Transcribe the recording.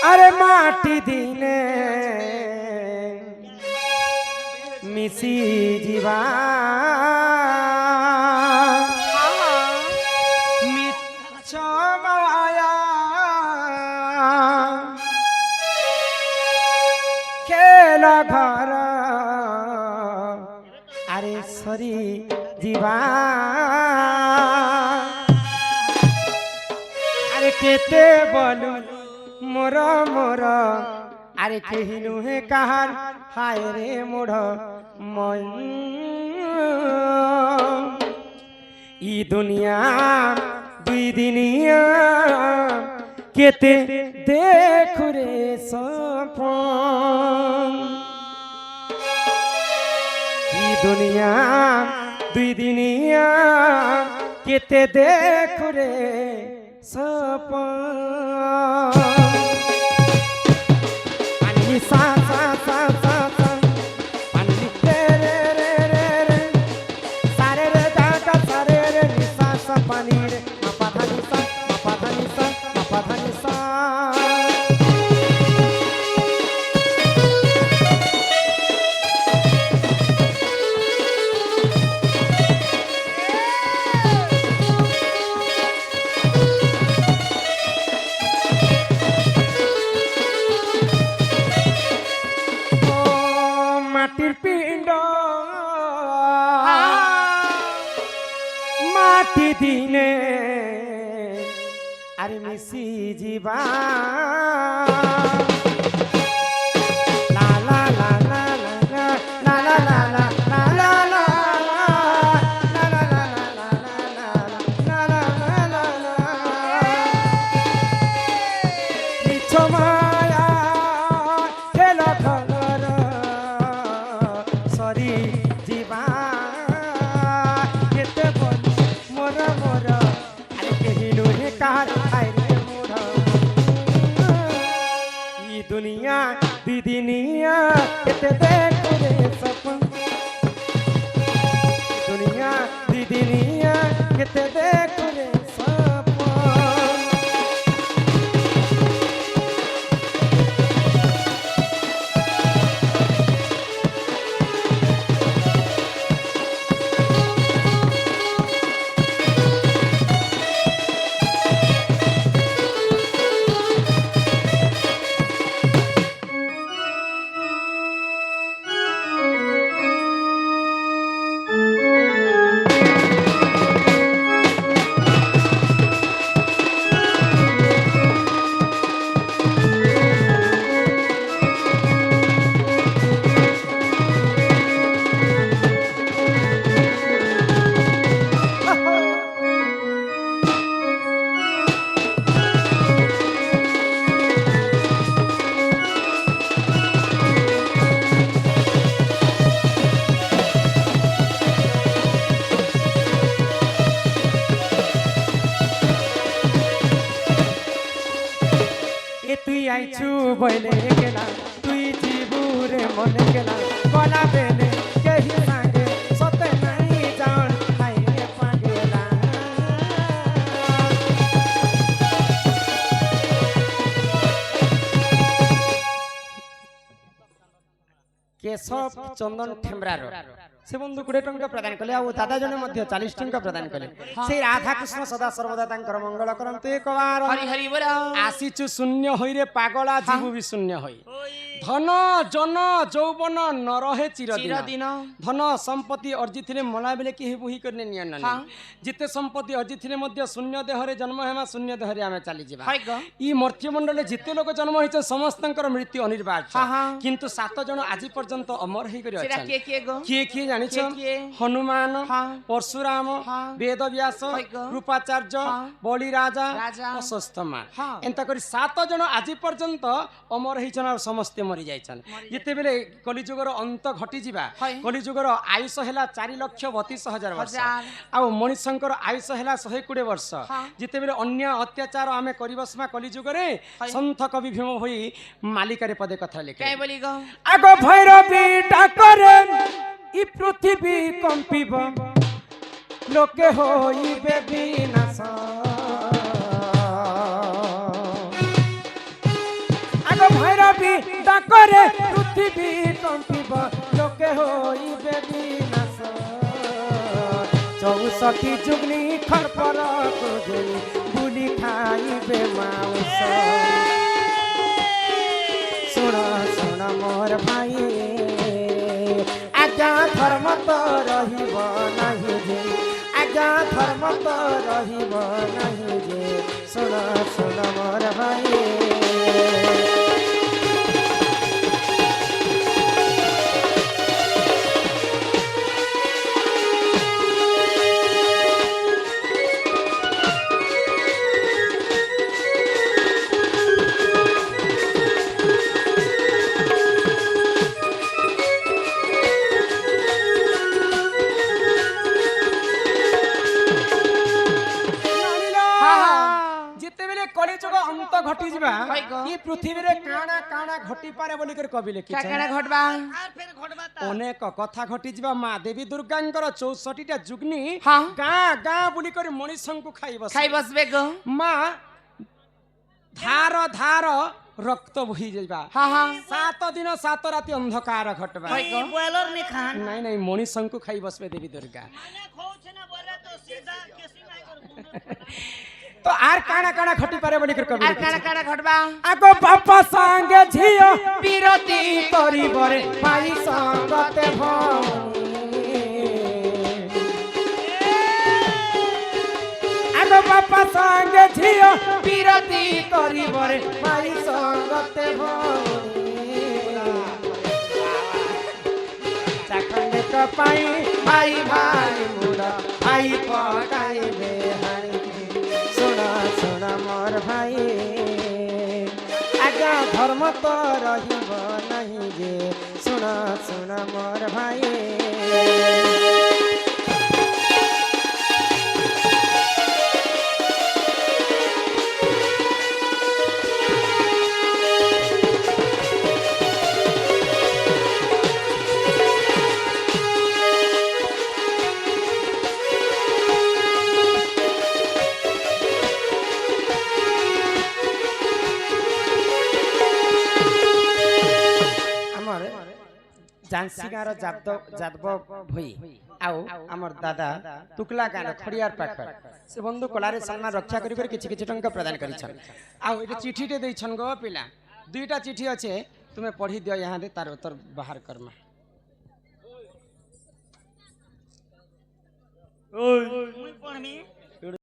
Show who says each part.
Speaker 1: আরে মাটি দিনে মিশি যা মিছ মায়া খেলা ঘর আরে সরি যা আরে কেতে বলু মোর মোর আরে কেহি নুহে কাহার হায় রে মোড় মন ই দুনিয়া দুই দিনিয়া কেতে দেখু রে সপন ই দুনিয়া দুই দিনিয়া কেতে দেখু রে সপন सा सा सा सा सा पानी रे रे रे रे रे सारे रे दादा सारे रे निसा सा पानी रे मपा धानी सा मपा धानी सा मपा धानी सा মাটির পিণ্ড মাটি দিনে আরে মিশি যা লা লা লা লা লা লা লা লা লা লা লা লা दुनिया दीदिनिया केते देखो रे सपन दुनिया दीदिनिया केते देखो रे सपन তুই আইছু বলে গেলা তুই জীবুরে মনে গেলা গলা বেলে কেহি সাঙ্গে সতে নাই জান হাই পাগেলা केशव चंदन ठेम्बरार से बंधु 20 टंका प्रदान कले आ दादा जने मध्य 40 टंका प्रदान कले से राधा कृष्ण सदा सर्वदा तांकर मंगल करंतु एक बार हरि हरि बोला आसीचु शून्य होई रे पागला जीवु भी शून्य होई धन जन यौवन न रहे चिरदिन धन संपत्ति अर्जिथिले मला बेले केहि बुही करने नियन नहीं जिते संपत्ति अर्जिथिले मध्य शून्य देहरे जन्म हेमा शून्य देहरे आमे चली जिबा ई मर्त्य मंडले जिते लोक जन्म होइछ समस्तंकर मृत्यु अनिवार्य किंतु 7 जन आज पर्यंत अमर हेइ करि अच्छा के जानि छ हनुमान परशुराम वेदव्यास रूपाचार्य बलि राजा अश्वत्थामा एंता करी 7 जन आज पर्यंत अमर हेइछन समस्त मरि जाइछन जेते बेले कलिजुगर अंत घटी जिबा कलिजुगर आयुष हैला 4,32,000 वर्ष आ मनुष्यंकर आयुष हैला 120 वर्ष जेते बेले अन्य अत्याचार आमे करिबसमा कलिजुगरे संत कवि भीम होई मालिकारे पदे कथा लिखे काय बोली गो आगो भैरवी डाकरे इ पृथ्वी कंपिब लोके होइबे विनाश ପରେ ପୃଥିବୀ କମ୍ପିବ ଲୋକେ ହୋଇବେ ବିନାଶ 64 ଯୁଗ୍ନି ଖର୍ପର ଖୋଜେଇ ବୁଲି ଖାଇବେ ମାଉସ ଶୁଣ ଶୁଣ ମୋର ଭାଇ ଆଜ୍ଞା ଧର୍ମ ତ ରହିବ ନାହିଁ ଯେ ଆଜ୍ଞା ଧର୍ମ ତ ରହିବ ନାହିଁ ଯେ ଶୁଣ ଶୁଣ ମୋର ଭାଇ ঘটি যা এই পৃথিবীরে কাଣା কাଣା ঘটি পারে বলি করে কবি লিখিছে কাଣା ঘটবা আর ফের ঘটবা তা অনেক কথা ঘটি যা মা দেবী দুর্গাঙ্কর 64 টা যুগ্নি গাঁ গাঁ বলি করে মনিষଙ୍କୁ খাই বসবে গো মা ধার ধার রক্ত বহি যাইবা 7 দিন 7 রাতি অন্ধকার ঘটবা বয়লর নে খান নাই নাই মনিষଙ୍କୁ খাই বসবে দেবী দুর্গা মানে খোছে না বলে তো সিধা কেসি নাই করব तो आर काना काना घटी पारे बोली कर कवि आर काना काना घटबा आगो बापा संगे झियो विरोधी करी बरे भाई संगते भौनी आगो बापा संगे झियो विरोधी करी बरे भाई संगते भौनी चाखंडे तो पाई भाई भाई मुड़ा भाई पकाई बेहाई सुना मोर भाई आज्ञा धर्म तो रहिब नहीं जे सुना सुना मोर भाई झांसी गाँव जादव भई आउ आमर दादा तुकला गाँव खड़ियार पाखर से बंधु कलारे सम्मान रक्षा करी किछि किछि टंका प्रदान करिछन आउ एटा चिठीटे दैछन गो पिला दुईटा चिठी अच्छे तुम्हें पढ़ी दियो यहाँ दे तार उत्तर बाहर करमा ओय मुई पढ़मी